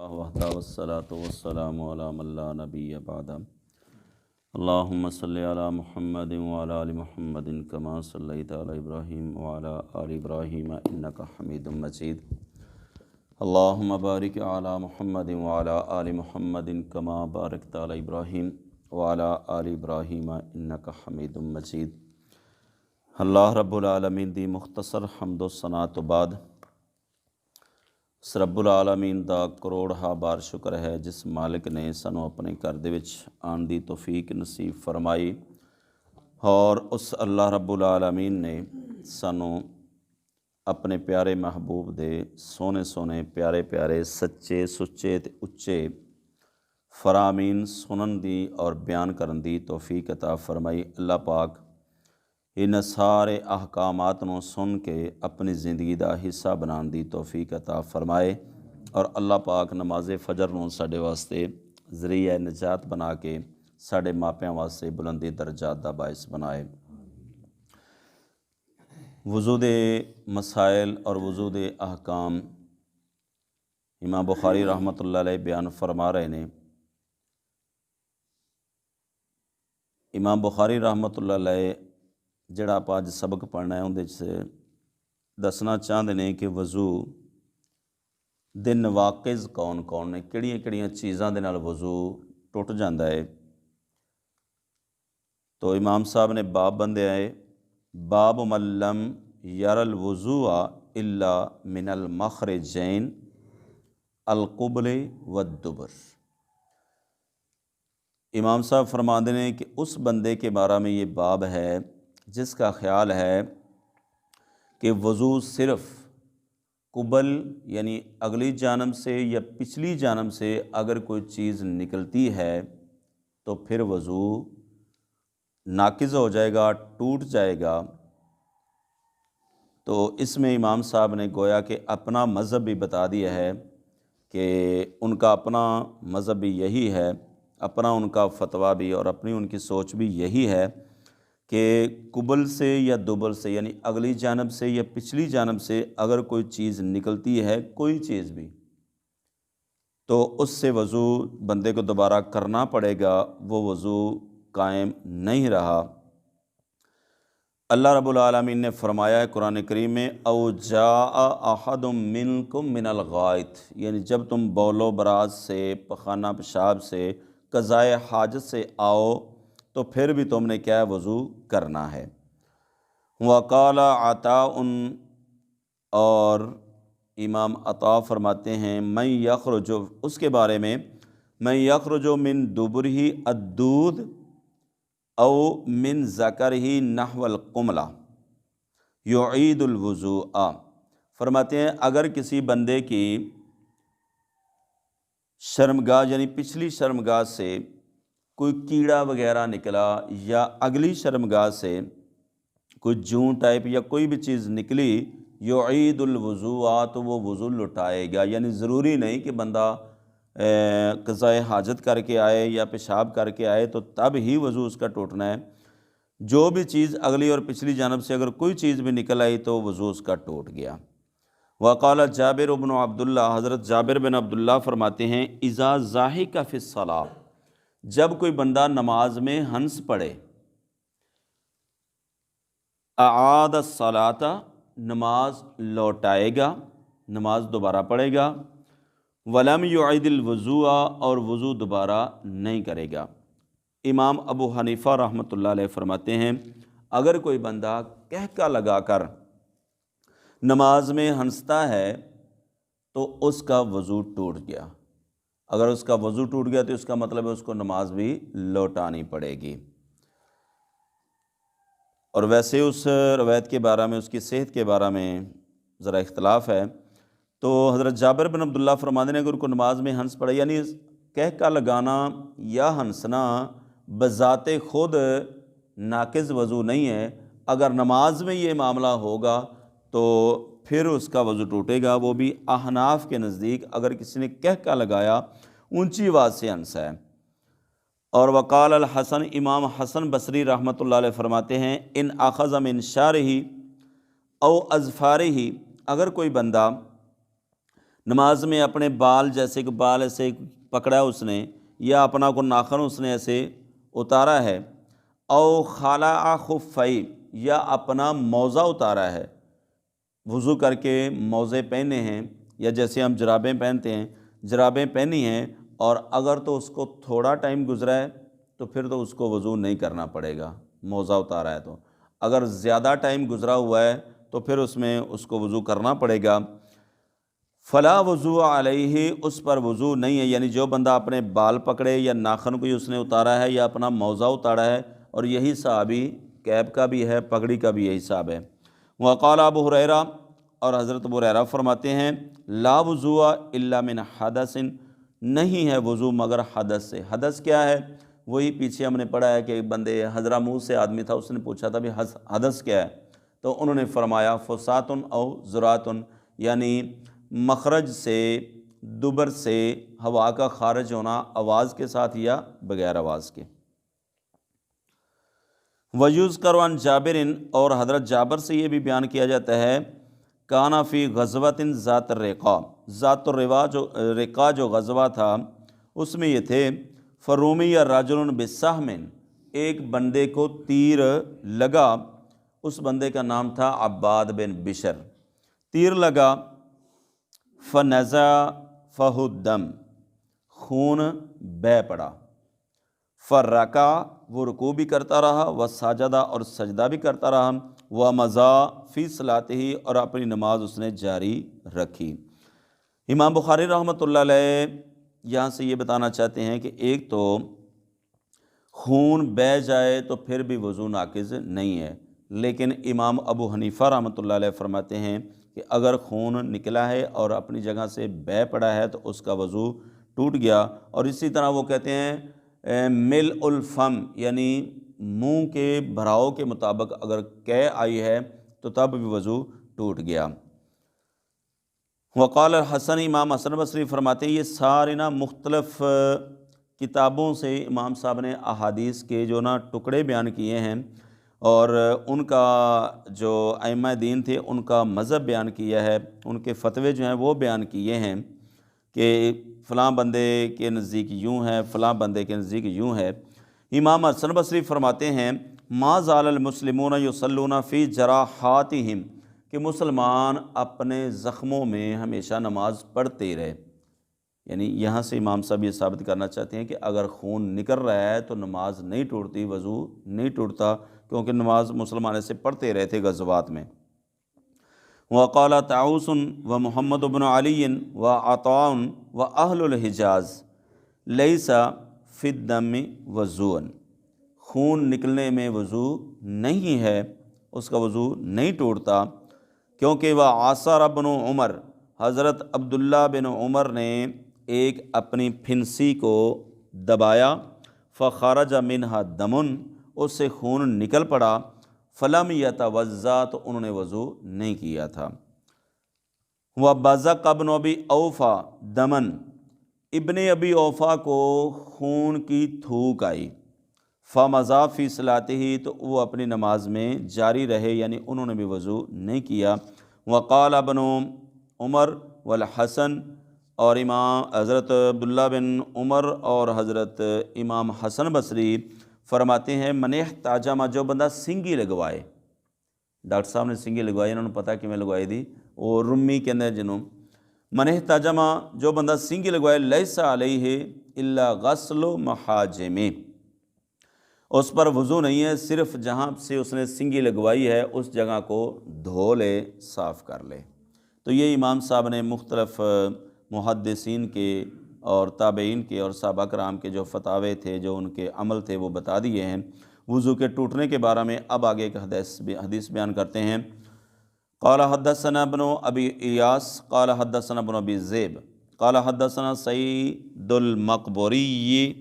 وحدہ والصلاۃ والسلام علی من لا نبی بعد اللہم صلی علی محمد وعلی آل محمد کما صلیت علی ابراہیم وعلی آل ابراہیم انک حمید مجید اللہم بارک علی محمد وعلی آل محمد کما بارکت علی ابراہیم وعلی آل ابراہیم انک حمید مجید۔ اللہ رب العالمین دی مختصر حمد و ثنا تو بعد اس رب العالمین دا کروڑ بار شکر ہے جس مالک نے سانوں اپنے گھر دے وچ آن دی توفیق نصیب فرمائی، اور اس اللہ رب العالمین نے سانوں اپنے پیارے محبوب دے سونے سونے پیارے پیارے سچے سچے تے اچے فرامین سنن دی اور بیان کرن دی توفیق عطا فرمائی۔ اللہ پاک ان سارے احکامات نو سن کے اپنی زندگی دا حصہ بنان دی توفیق عطا فرمائے، اور اللہ پاک نماز فجر نو ساڈے واسطے ذریعہ نجات بنا کے ساڈے ماپیاں واسطے بلندی درجات دا باعث بنائے۔ وضو دے مسائل اور وضو دے احکام امام بخاری رحمۃ اللہ علیہ بیان فرما رہے نے۔ امام بخاری رحمۃ اللہ علیہ جڑا آپ اج سبق پڑھنا ہے اندر سے دسنا چاہتے ہیں کہ وضو دے نواقض کون کون نے، کہڑیاں کہڑیاں چیزاں دے نال وضو ٹوٹ جاندہ ہے۔ تو امام صاحب نے باب بندیا ہے، باب من لم یر الوضوء الا من المخرجین القبل والدبر۔ امام صاحب فرماندے ہیں کہ اس بندے کے بارے میں یہ باب ہے جس کا خیال ہے کہ وضو صرف قبل یعنی اگلی جانب سے یا پچھلی جانب سے اگر کوئی چیز نکلتی ہے تو پھر وضو ناقض ہو جائے گا، ٹوٹ جائے گا۔ تو اس میں امام صاحب نے گویا کہ اپنا مذہب بھی بتا دیا ہے کہ ان کا اپنا مذہب بھی یہی ہے، اپنا ان کا فتویٰ بھی اور اپنی ان کی سوچ بھی یہی ہے کہ قبل سے یا دبر سے یعنی اگلی جانب سے یا پچھلی جانب سے اگر کوئی چیز نکلتی ہے، کوئی چیز بھی، تو اس سے وضو بندے کو دوبارہ کرنا پڑے گا، وہ وضو قائم نہیں رہا۔ اللہ رب العالمین نے فرمایا ہے قرآن کریم میں، او جاء احد منکم من الغائط، یعنی جب تم بول و براز سے، پخانہ پیشاب سے، قضائے حاجت سے آؤ تو پھر بھی تم نے کیا ہے، وضو کرنا ہے۔ وقال عطاء، اور امام عطا فرماتے ہیں، من یخرج، اس کے بارے میں، من یخرج من دبرہ الدود او من ذکرہ نحو القملہ یعید الوضوء۔ فرماتے ہیں اگر کسی بندے کی شرمگاہ یعنی پچھلی شرمگاہ سے کوئی کیڑا وغیرہ نکلا یا اگلی شرمگاہ سے کوئی جون ٹائپ یا کوئی بھی چیز نکلی، یعید الوضوء، تو وہ وضو لٹائے گا۔ یعنی ضروری نہیں کہ بندہ قضائے حاجت کر کے آئے یا پیشاب کر کے آئے تو تب ہی وضو اس کا ٹوٹنا ہے۔ جو بھی چیز اگلی اور پچھلی جانب سے اگر کوئی چیز بھی نکل آئی تو وضو اس کا ٹوٹ گیا۔ وقال جابر بن عبداللہ، حضرت جابر بن عبداللہ فرماتے ہیں، اذا ضاحک فی الصلاۃ، جب کوئی بندہ نماز میں ہنس پڑے، اعاد الصلاۃ، نماز لوٹائے گا، نماز دوبارہ پڑھے گا، ولم یعید الوضوء، اور وضو دوبارہ نہیں کرے گا۔ امام ابو حنیفہ رحمۃ اللہ علیہ فرماتے ہیں اگر کوئی بندہ کہکا لگا کر نماز میں ہنستا ہے تو اس کا وضو ٹوٹ گیا۔ اگر اس کا وضو ٹوٹ گیا تو اس کا مطلب ہے اس کو نماز بھی لوٹانی پڑے گی۔ اور ویسے اس روایت کے بارے میں، اس کی صحت کے بارے میں ذرا اختلاف ہے۔ تو حضرت جابر بن عبداللہ فرماتے ہیں اگر کوئی نماز میں ہنس پڑے، یعنی کہکا لگانا یا ہنسنا بذات خود ناقض وضو نہیں ہے، اگر نماز میں یہ معاملہ ہوگا تو پھر اس کا وضو ٹوٹے گا، وہ بھی احناف کے نزدیک اگر کسی نے کہکا لگایا، اونچی آواز سے ہنسا ہے۔ اور وقال الحسن، امام حسن بصری رحمۃ اللہ علیہ فرماتے ہیں، ان اخذ من شعرہ او اظفارہ، اگر کوئی بندہ نماز میں اپنے بال، جیسے کہ بال ایسے پکڑا ہے اس نے، یا اپنا کو ناخن اس نے ایسے اتارا ہے، او خلع خفی، یا اپنا موزہ اتارا ہے، وضو کر کے موزے پہنے ہیں، یا جیسے ہم جرابیں پہنتے ہیں جرابیں پہنی ہیں، اور اگر تو اس کو تھوڑا ٹائم گزرا ہے تو پھر تو اس کو وضو نہیں کرنا پڑے گا، موزہ اتارا ہے تو۔ اگر زیادہ ٹائم گزرا ہوا ہے تو پھر اس میں اس کو وضو کرنا پڑے گا۔ فلا وضو علیہ، اس پر وضو نہیں ہے، یعنی جو بندہ اپنے بال پکڑے یا ناخن کوئی اس نے اتارا ہے یا اپنا موزہ اتارا ہے، اور یہی صحابی کیپ کا بھی ہے، پگڑی کا بھی یہی حساب ہے۔ وقال ابو ہریرہ، اور حضرت ابو ہریرہ فرماتے ہیں لا وضو الا من حدث، نہیں ہے وضو مگر حدث سے۔ حدث کیا ہے؟ وہی پیچھے ہم نے پڑھا ہے کہ ایک بندے حضرموت سے آدمی تھا، اس نے پوچھا تھا بھی حدث کیا ہے، تو انہوں نے فرمایا فسات او زرات، یعنی مخرج سے، دبر سے ہوا کا خارج ہونا، آواز کے ساتھ یا بغیر آواز کے۔ وَيُذْكَرُ عَنْ جابر، اور حضرت جابر سے یہ بھی بیان کیا جاتا ہے کانا فی غزوۃ ذات الرقاء، ذات الرقاء جو غزوہ تھا اس میں یہ تھے، فرومی رجل بسہم، ایک بندے کو تیر لگا، اس بندے کا نام تھا عباد بن بشر، تیر لگا، فنزع فہ الدم، خون بہہ پڑا، فرکع، وہ رکوع بھی کرتا رہا، وسجدہ، اور سجدہ بھی کرتا رہا، ومضى فی صلاتہ، اور اپنی نماز اس نے جاری رکھی۔ امام بخاری رحمۃ اللہ علیہ یہاں سے یہ بتانا چاہتے ہیں کہ ایک تو خون بہہ جائے تو پھر بھی وضو ناقض نہیں ہے، لیکن امام ابو حنیفہ رحمۃ اللہ علیہ فرماتے ہیں کہ اگر خون نکلا ہے اور اپنی جگہ سے بہہ پڑا ہے تو اس کا وضو ٹوٹ گیا۔ اور اسی طرح وہ کہتے ہیں مل الفم، یعنی منہ کے بھراؤ کے مطابق اگر قے آئی ہے تو تب بھی وضو ٹوٹ گیا۔ وقال الحسن، امام حسن بصری فرماتے ہیں یہ سارے مختلف کتابوں سے امام صاحب نے احادیث کے جو ٹکڑے بیان کیے ہیں، اور ان کا جو ائمہ دین تھے ان کا مذہب بیان کیا ہے، ان کے فتوے جو ہیں وہ بیان کیے ہیں کہ فلاں بندے کے نزدیک یوں ہے، فلاں بندے کے نزدیک یوں ہے۔ امام حسن بصری فرماتے ہیں ما زال المسلمون یصلون فی جراحاتہم، کہ مسلمان اپنے زخموں میں ہمیشہ نماز پڑھتے ہی رہے، یعنی یہاں سے امام صاحب یہ ثابت کرنا چاہتے ہیں کہ اگر خون نکل رہا ہے تو نماز نہیں ٹوٹتی، وضو نہیں ٹوٹتا، کیونکہ نماز مسلمان ایسے پڑھتے رہے تھے غزوات میں۔ وقال طاؤس و محمد بن علی و عطاء و اہل الحجاز لیس فی الدم وضوء، خون نکلنے میں وضو نہیں ہے، اس کا وضو نہیں ٹوٹتا، کیونکہ وہ عاصر بن عمر، حضرت عبداللہ بن عمر نے ایک اپنی پھنسی کو دبایا، فخرج منہا دمن، اس سے خون نکل پڑا، فلم یتوضا، تو انہوں نے وضو نہیں کیا تھا۔ وبزق ابن ابی اوفا دمن، ابن ابی اوفا کو خون کی تھوک آئی، فمضى فی صلاتہ، تو وہ اپنی نماز میں جاری رہے، یعنی انہوں نے بھی وضو نہیں کیا۔ وقال ابن عمر والحسن، اور امام حضرت عبداللہ بن عمر اور حضرت امام حسن بصری فرماتے ہیں من احتجم، جو بندہ سنگی لگوائے، ڈاکٹر صاحب نے سنگی لگوائی، انہوں نے پتہ کہ میں لگوائی دی، وہ رمی کے اندر جنوں، من احتجم، جو بندہ سنگی لگوائے، لیس علیہ الا غسل محاجم، اس پر وضو نہیں ہے، صرف جہاں سے اس نے سنگی لگوائی ہے اس جگہ کو دھو لے، صاف کر لے۔ تو یہ امام صاحب نے مختلف محدثین کے اور تابعین کے اور صحابہ کرام کے جو فتاوے تھے، جو ان کے عمل تھے، وہ بتا دیے ہیں۔ وضو کے ٹوٹنے کے بارے میں اب آگے ایک حدیث بیان کرتے ہیں۔ قال حدثنا ابن ابی ایاس قال حدثنا ابن ابی ذئب قال حدثنا سعید المقبوری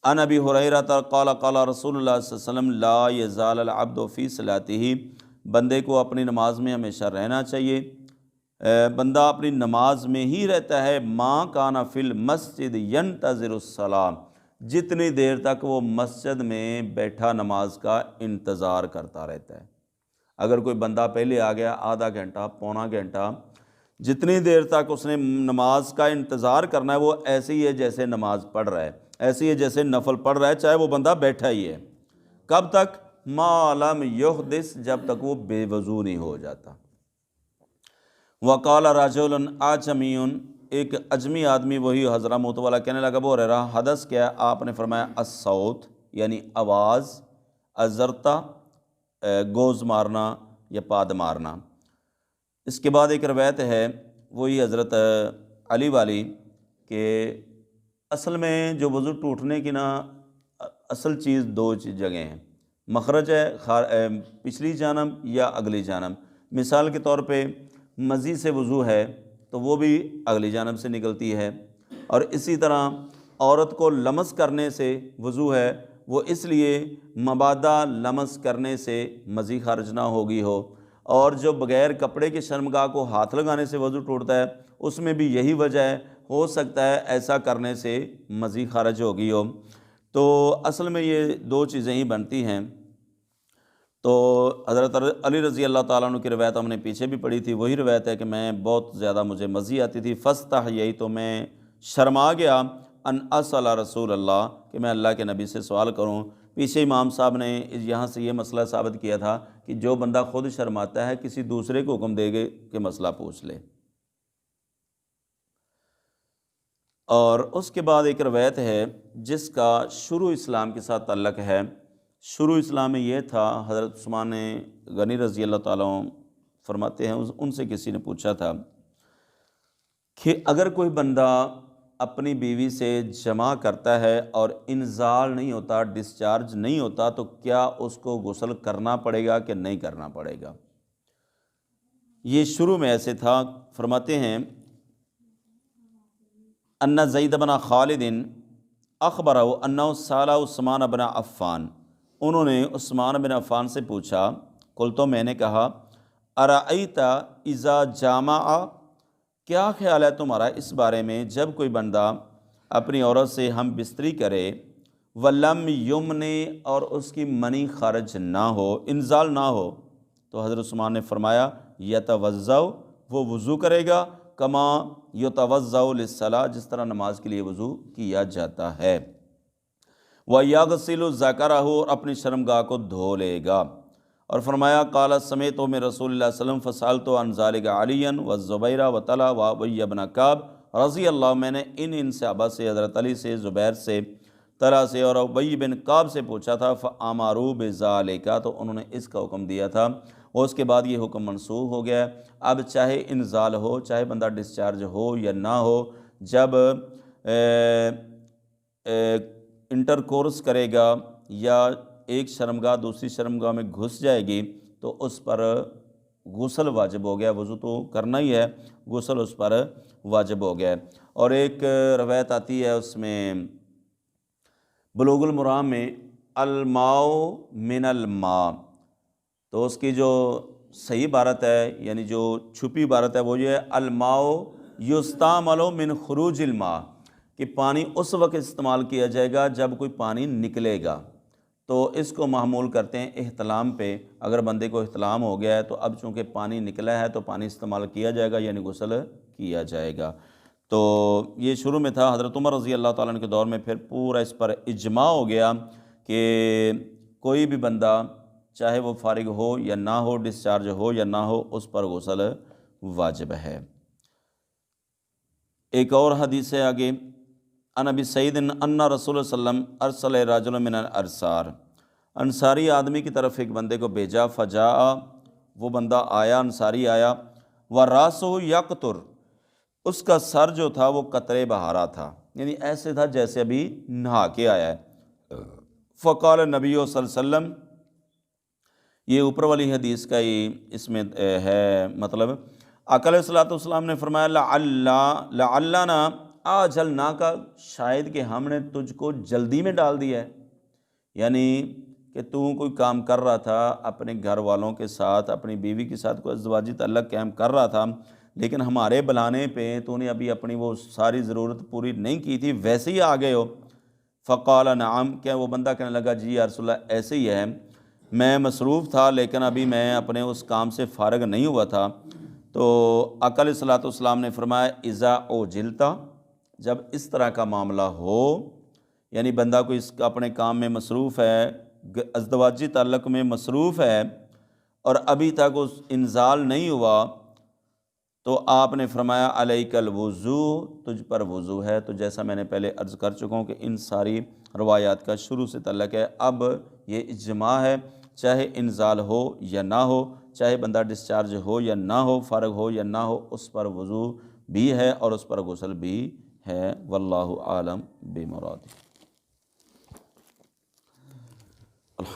عن ابی ہریرہ قال قال رسول اللہ صلی اللہ علیہ وسلم لا یزال العبد فی صلاتہ، بندے کو اپنی نماز میں ہمیشہ رہنا چاہیے، بندہ اپنی نماز میں ہی رہتا ہے، ما کان فی المسجد ینتظر الصلاۃ، جتنی دیر تک وہ مسجد میں بیٹھا نماز کا انتظار کرتا رہتا ہے۔ اگر کوئی بندہ پہلے آ گیا، آدھا گھنٹہ، پونا گھنٹہ، جتنی دیر تک اس نے نماز کا انتظار کرنا ہے وہ ایسے ہی ہے جیسے نماز پڑھ رہا ہے، ایسے ہی ہے جیسے نفل پڑھ رہا ہے، چاہے وہ بندہ بیٹھا ہی ہے۔ کب تک؟ ما لم یحدث، جب تک وہ بے وضو نہیں ہو جاتا۔ وقال رجل اعجمی، ایک اجمی آدمی وہی حضرہ موت والا کہنے لگا ابو ہریرہ حدث کیا ہے؟ آپ نے فرمایا الصوت، یعنی آواز، ازرتا گوز مارنا یا پاد مارنا۔ اس کے بعد ایک روایت ہے وہی حضرت علی والی کہ اصل میں جو وضو ٹوٹنے کی نا اصل چیز دو جگہیں ہیں، مخرج ہے پچھلی جانب یا اگلی جانب۔ مثال کے طور پہ مزی سے وضو ہے تو وہ بھی اگلی جانب سے نکلتی ہے، اور اسی طرح عورت کو لمس کرنے سے وضو ہے، وہ اس لیے مبادا لمس کرنے سے مزی خارج نہ ہوگی ہو، اور جو بغیر کپڑے کے شرمگاہ کو ہاتھ لگانے سے وضو ٹوٹتا ہے اس میں بھی یہی وجہ ہے، ہو سکتا ہے ایسا کرنے سے مزی خارج ہوگی ہو۔ تو اصل میں یہ دو چیزیں ہی بنتی ہیں۔ تو حضرت علی رضی اللہ تعالیٰ عنہ کی روایت ہم نے پیچھے بھی پڑھی تھی، وہی روایت ہے کہ میں بہت زیادہ مجھے مزی آتی تھی، فاستحییت، تو میں شرما گیا، ان اسأل رسول اللہ، کہ میں اللہ کے نبی سے سوال کروں۔ پیچھے امام صاحب نے یہاں سے یہ مسئلہ ثابت کیا تھا کہ جو بندہ خود شرماتا ہے کسی دوسرے کو حکم دے گے کہ مسئلہ پوچھ لے۔ اور اس کے بعد ایک روایت ہے جس کا شروع اسلام کے ساتھ تعلق ہے۔ شروع اسلام میں یہ تھا، حضرت عثمان غنی رضی اللہ تعالیٰ عنہ فرماتے ہیں ان سے کسی نے پوچھا تھا کہ اگر کوئی بندہ اپنی بیوی سے جماع کرتا ہے اور انزال نہیں ہوتا، ڈسچارج نہیں ہوتا، تو کیا اس کو غسل کرنا پڑے گا کہ نہیں کرنا پڑے گا؟ یہ شروع میں ایسے تھا۔ فرماتے ہیں ان زید بن خالد اخبرہ انہ سأل عثمان بن عفان، انہوں نے عثمان بن عفان سے پوچھا، قلت، تو میں نے کہا، ارأیت اذا جامع، کیا خیال ہے تمہارا اس بارے میں جب کوئی بندہ اپنی عورت سے ہم بستری کرے، ولم یمنی، اور اس کی منی خارج نہ ہو، انزال نہ ہو، تو حضرت عثمان نے فرمایا یتوضأ، وہ وضو کرے گا، کما یتوضأ للصلاۃ، جس طرح نماز کے لیے وضو کیا جاتا ہے، وَيَغْسِلُ ذَكَرَهُ، اور اپنی شرمگاہ کو دھو لے گا۔ اور فرمایا قال سمعت من رسول اللہ صلی اللہ علیہ وسلم فسألت عن ذلك عليا والزبير وطلحة وابي بن كعب رضی اللہ، میں نے ان صحابہ سے، حضرت علی سے، زبیر سے، طلحہ سے اور ابی بن کعب سے پوچھا تھا، فَأَمَرُوا بِذَلِكَ، تو انہوں نے اس کا حکم دیا تھا، اور اس کے بعد یہ حکم منسوخ ہو گیا۔ اب چاہے انزال ہو، چاہے بندہ ڈسچارج ہو یا نہ ہو، جب انٹر کورس کرے گا یا ایک شرمگاہ دوسری شرمگاہ میں گھس جائے گی تو اس پر غسل واجب ہو گیا، وضو تو کرنا ہی ہے، غسل اس پر واجب ہو گیا ہے۔ اور ایک روایت آتی ہے اس میں بلوغ المرام میں، الماء من الماء، تو اس کی جو صحیح عبارت ہے، یعنی جو چھپی عبارت ہے وہ یہ ہے، الماء یستعمل من خروج الماء، کہ پانی اس وقت استعمال کیا جائے گا جب کوئی پانی نکلے گا، تو اس کو محمول کرتے ہیں احتلام پہ۔ اگر بندے کو احتلام ہو گیا ہے تو اب چونکہ پانی نکلا ہے تو پانی استعمال کیا جائے گا، یعنی غسل کیا جائے گا۔ تو یہ شروع میں تھا، حضرت عمر رضی اللہ تعالیٰ عنہ کے دور میں پھر پورا اس پر اجماع ہو گیا کہ کوئی بھی بندہ چاہے وہ فارغ ہو یا نہ ہو، ڈسچارج ہو یا نہ ہو، اس پر غسل واجب ہے۔ ایک اور حدیث ہے آگے، عن ابی سعید ان رسول اللہ صلی اللہ علیہ وسلم ارسل رجل من الانصار، انصاری آدمی کی طرف ایک بندے کو بھیجا، فجاء، وہ بندہ آیا، انصاری آیا، وراسہ یقطر، اس کا سر جو تھا وہ قطرے بہا رہا تھا، یعنی ایسے تھا جیسے ابھی نہا کے آیا ہے۔ فقال نبی صلی اللہ علیہ وسلم، یہ اوپر والی حدیث کا ہی اس میں ہے مطلب، آقا علیہ الصلوۃ والسلام نے فرمایا لعلنا اجلنا کا، شاید کہ ہم نے تجھ کو جلدی میں ڈال دیا ہے، یعنی کہ تو کوئی کام کر رہا تھا اپنے گھر والوں کے ساتھ، اپنی بیوی کے ساتھ کوئی ازدواجی تعلق قائم کر رہا تھا، لیکن ہمارے بلانے پہ تو نے ابھی اپنی وہ ساری ضرورت پوری نہیں کی تھی، ویسے ہی آ گئے ہو۔ فقال نعم، کیا وہ بندہ کہنے لگا جی یا رسول اللہ ایسے ہی ہے، میں مصروف تھا لیکن ابھی میں اپنے اس کام سے فارغ نہیں ہوا تھا۔ تو آقا علیہ الصلوۃ والسلام نے فرمایا اذا اوجلتا، جب اس طرح کا معاملہ ہو، یعنی بندہ کوئی اس کا اپنے کام میں مصروف ہے، ازدواجی تعلق میں مصروف ہے اور ابھی تک اس انزال نہیں ہوا، تو آپ نے فرمایا علیک الوضو، تجھ پر وضو ہے۔ تو جیسا میں نے پہلے عرض کر چکا ہوں کہ ان ساری روایات کا شروع سے تعلق ہے۔ اب یہ اجماع ہے، چاہے انزال ہو یا نہ ہو، چاہے بندہ ڈسچارج ہو یا نہ ہو، فارغ ہو یا نہ ہو، اس پر وضو بھی ہے اور اس پر غسل بھی ہے۔ واللہ عالم بمراد۔